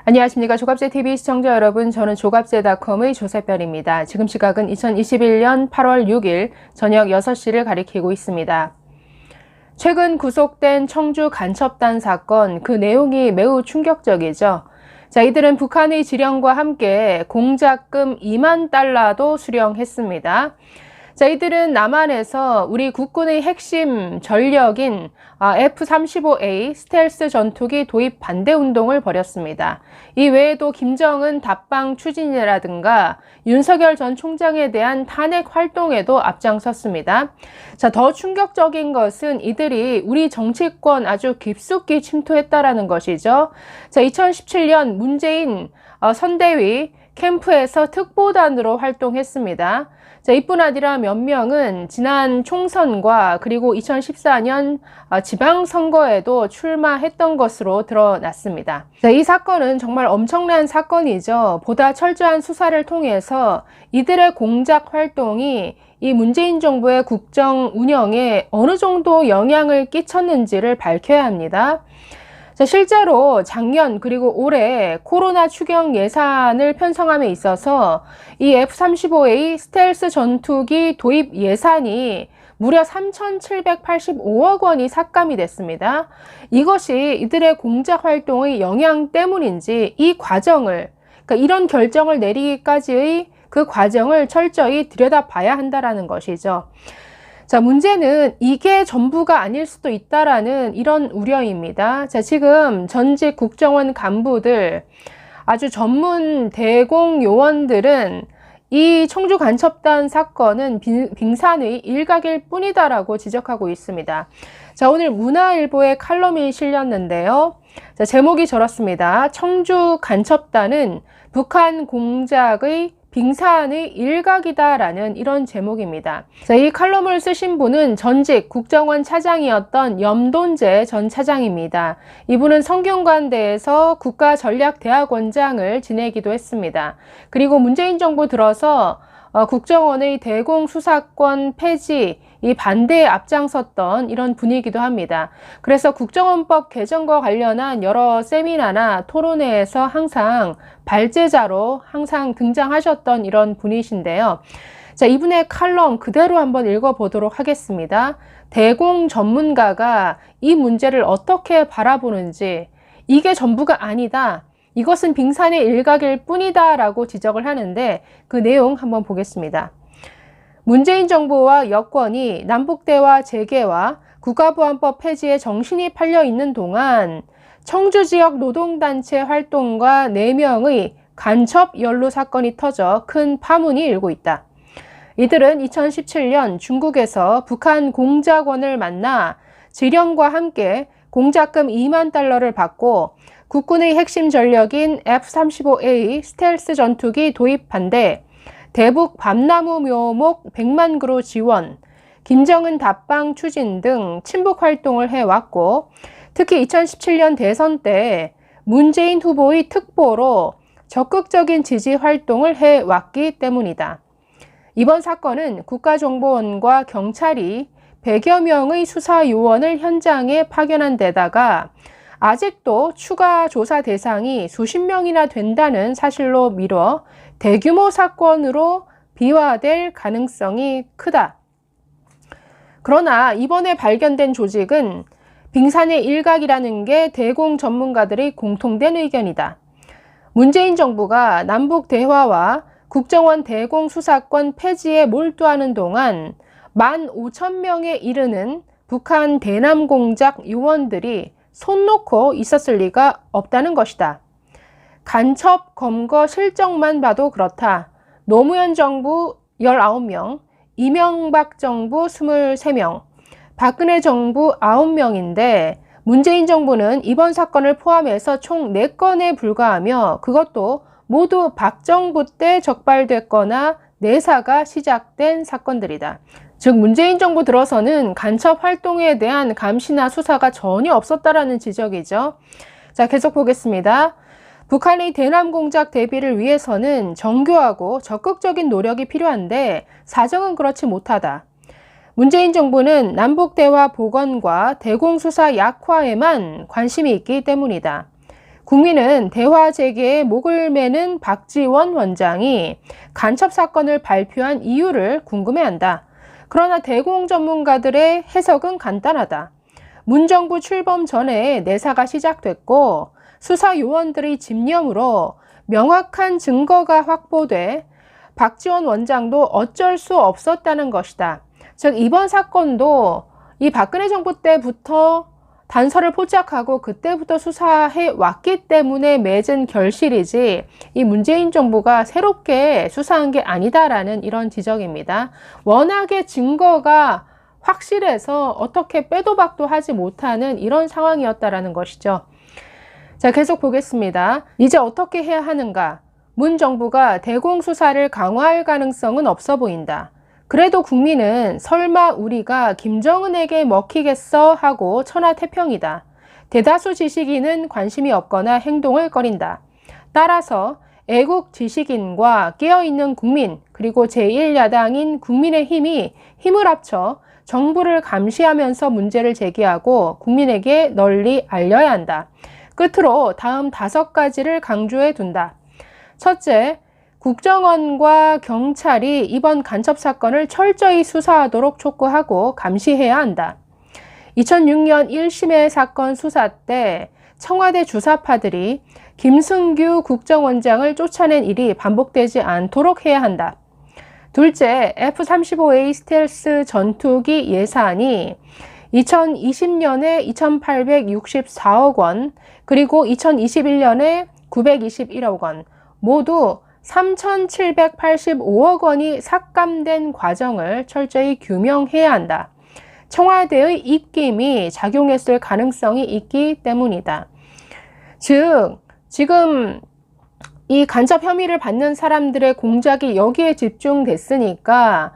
안녕하십니까. 조갑제TV 시청자 여러분, 저는 조갑제닷컴의 조세별입니다. 지금 시각은 2021년 8월 6일 저녁 6시를 가리키고 있습니다. 최근 구속된 청주 간첩단 사건, 그 내용이 매우 충격적이죠. 자, 이들은 북한의 지령과 함께 공작금 2만 달러도 수령했습니다. 자, 이들은 남한에서 우리 국군의 핵심 전력인 F-35A 스텔스 전투기 도입 반대 운동을 벌였습니다. 이 외에도 김정은 답방 추진이라든가 윤석열 전 총장에 대한 탄핵 활동에도 앞장섰습니다. 자, 더 충격적인 것은 이들이 우리 정치권 아주 깊숙이 침투했다라는 것이죠. 자, 2017년 문재인 선대위 캠프에서 특보단으로 활동했습니다. 자, 이뿐 아니라 몇 명은 지난 총선과 그리고 2014년 지방선거에도 출마했던 것으로 드러났습니다. 자, 이 사건은 정말 엄청난 사건이죠. 보다 철저한 수사를 통해서 이들의 공작 활동이 이 문재인 정부의 국정 운영에 어느 정도 영향을 끼쳤는지를 밝혀야 합니다. 자, 실제로 작년 그리고 올해 코로나 추경 예산을 편성함에 있어서 이 F-35A 스텔스 전투기 도입 예산이 무려 3,785억 원이 삭감이 됐습니다. 이것이 이들의 공작 활동의 영향 때문인지 이 과정을, 그러니까 이런 결정을 내리기까지의 그 과정을 철저히 들여다봐야 한다는 것이죠. 자, 문제는 이게 전부가 아닐 수도 있다라는 이런 우려입니다. 자, 지금 전직 국정원 간부들, 아주 전문 대공 요원들은 이 청주 간첩단 사건은 빙산의 일각일 뿐이다라고 지적하고 있습니다. 자, 오늘 문화일보에 칼럼이 실렸는데요. 자, 제목이 저렇습니다. 청주 간첩단은 북한 공작의 빙산의 일각이다라는 이런 제목입니다. 자, 이 칼럼을 쓰신 분은 전직 국정원 차장이었던 염돈재 전 차장입니다. 이분은 성균관대에서 국가전략대학원장을 지내기도 했습니다. 그리고 문재인 정부 들어서 국정원의 대공수사권 폐지, 이 반대에 앞장섰던 이런 분이기도 합니다. 그래서 국정원법 개정과 관련한 여러 세미나나 토론회에서 항상 발제자로 항상 등장하셨던 이런 분이신데요. 자, 이분의 칼럼 그대로 한번 읽어보도록 하겠습니다. 대공 전문가가 이 문제를 어떻게 바라보는지, 이게 전부가 아니다, 이것은 빙산의 일각일 뿐이다 라고 지적을 하는데 그 내용 한번 보겠습니다. 문재인 정부와 여권이 남북대화 재개와 국가보안법 폐지에 정신이 팔려 있는 동안 청주 지역 노동단체 활동과 4명의 간첩 연루 사건이 터져 큰 파문이 일고 있다. 이들은 2017년 중국에서 북한 공작원을 만나 지령과 함께 공작금 2만 달러를 받고 국군의 핵심 전력인 F-35A 스텔스 전투기 도입 반대, 대북 밤나무 묘목 100만 그루 지원, 김정은 답방 추진 등 친북 활동을 해왔고, 특히 2017년 대선 때 문재인 후보의 특보로 적극적인 지지 활동을 해왔기 때문이다. 이번 사건은 국가정보원과 경찰이 100여 명의 수사 요원을 현장에 파견한 데다가 아직도 추가 조사 대상이 수십 명이나 된다는 사실로 미뤄 대규모 사건으로 비화될 가능성이 크다. 그러나 이번에 발견된 조직은 빙산의 일각이라는 게 대공 전문가들의 공통된 의견이다. 문재인 정부가 남북 대화와 국정원 대공 수사권 폐지에 몰두하는 동안 15,000명에 이르는 북한 대남 공작 요원들이 손 놓고 있었을 리가 없다는 것이다. 간첩 검거 실적만 봐도 그렇다. 노무현 정부 19명, 이명박 정부 23명, 박근혜 정부 9명인데 문재인 정부는 이번 사건을 포함해서 총 4건에 불과하며 그것도 모두 박 정부 때 적발됐거나 내사가 시작된 사건들이다. 즉 문재인 정부 들어서는 간첩 활동에 대한 감시나 수사가 전혀 없었다라는 지적이죠. 자, 계속 보겠습니다. 북한의 대남 공작 대비를 위해서는 정교하고 적극적인 노력이 필요한데 사정은 그렇지 못하다. 문재인 정부는 남북대화 복원과 대공수사 약화에만 관심이 있기 때문이다. 국민은 대화 재개에 목을 매는 박지원 원장이 간첩 사건을 발표한 이유를 궁금해한다. 그러나 대공 전문가들의 해석은 간단하다. 문 정부 출범 전에 내사가 시작됐고 수사 요원들의 집념으로 명확한 증거가 확보돼 박지원 원장도 어쩔 수 없었다는 것이다. 즉 이번 사건도 이 박근혜 정부 때부터 단서를 포착하고 그때부터 수사해 왔기 때문에 맺은 결실이지 이 문재인 정부가 새롭게 수사한 게 아니다라는 이런 지적입니다. 워낙에 증거가 확실해서 어떻게 빼도 박도 하지 못하는 이런 상황이었다라는 것이죠. 자, 계속 보겠습니다. 이제 어떻게 해야 하는가? 문 정부가 대공 수사를 강화할 가능성은 없어 보인다. 그래도 국민은 설마 우리가 김정은에게 먹히겠어 하고 천하태평이다. 대다수 지식인은 관심이 없거나 행동을 꺼린다. 따라서 애국 지식인과 깨어있는 국민 그리고 제1야당인 국민의힘이 힘을 합쳐 정부를 감시하면서 문제를 제기하고 국민에게 널리 알려야 한다. 끝으로 다음 5가지를 강조해 둔다. 첫째, 국정원과 경찰이 이번 간첩 사건을 철저히 수사하도록 촉구하고 감시해야 한다. 2006년 1심의 사건 수사 때 청와대 주사파들이 김승규 국정원장을 쫓아낸 일이 반복되지 않도록 해야 한다. 둘째, F-35A 스텔스 전투기 예산이 2020년에 2,864억 원, 그리고 2021년에 921억 원, 모두 3,785억 원이 삭감된 과정을 철저히 규명해야 한다. 청와대의 입김이 작용했을 가능성이 있기 때문이다. 즉, 지금 이 간첩 혐의를 받는 사람들의 공작이 여기에 집중됐으니까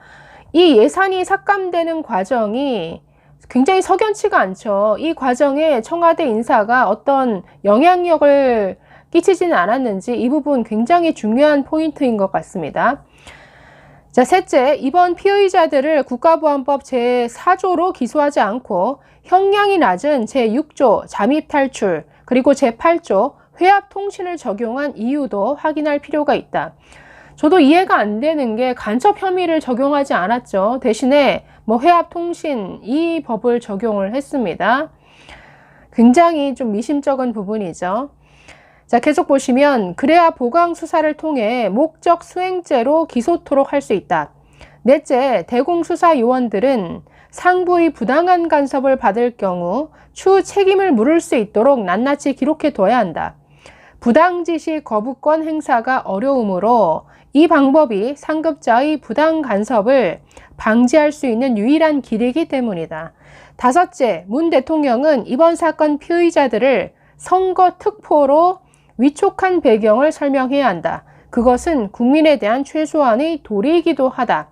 이 예산이 삭감되는 과정이 굉장히 석연치가 않죠. 이 과정에 청와대 인사가 어떤 영향력을 끼치지는 않았는지 이 부분 굉장히 중요한 포인트인 것 같습니다. 자, 셋째, 이번 피의자들을 국가보안법 제4조로 기소하지 않고 형량이 낮은 제6조 잠입 탈출 그리고 제8조 회합 통신을 적용한 이유도 확인할 필요가 있다. 저도 이해가 안 되는 게 간첩 혐의를 적용하지 않았죠. 대신에 회합 통신 이 법을 적용을 했습니다. 굉장히 좀 미심쩍은 부분이죠. 자, 계속 보시면 그래야 보강 수사를 통해 목적 수행죄로 기소토록 할 수 있다. 넷째, 대공수사 요원들은 상부의 부당한 간섭을 받을 경우 추후 책임을 물을 수 있도록 낱낱이 기록해 둬야 한다. 부당지시 거부권 행사가 어려우므로 이 방법이 상급자의 부당 간섭을 방지할 수 있는 유일한 길이기 때문이다. 다섯째, 문 대통령은 이번 사건 피의자들을 선거 특보로 위촉한 배경을 설명해야 한다. 그것은 국민에 대한 최소한의 도리이기도 하다.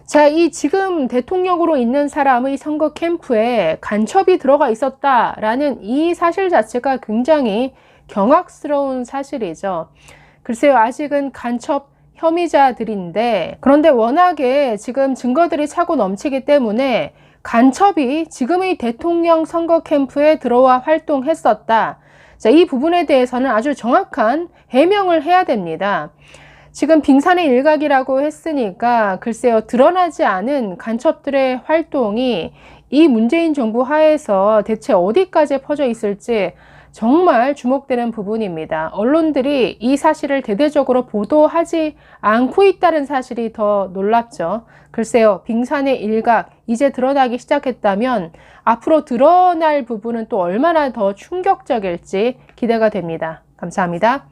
자, 이 지금 대통령으로 있는 사람의 선거 캠프에 간첩이 들어가 있었다라는 이 사실 자체가 굉장히 경악스러운 사실이죠. 글쎄요, 아직은 간첩 혐의자들인데, 그런데 워낙에 지금 증거들이 차고 넘치기 때문에 간첩이 지금의 대통령 선거 캠프에 들어와 활동했었다. 자, 이 부분에 대해서는 아주 정확한 해명을 해야 됩니다. 지금 빙산의 일각이라고 했으니까 글쎄요, 드러나지 않은 간첩들의 활동이 이 문재인 정부 하에서 대체 어디까지 퍼져 있을지 정말 주목되는 부분입니다. 언론들이 이 사실을 대대적으로 보도하지 않고 있다는 사실이 더 놀랍죠. 글쎄요, 빙산의 일각 이제 드러나기 시작했다면 앞으로 드러날 부분은 또 얼마나 더 충격적일지 기대가 됩니다. 감사합니다.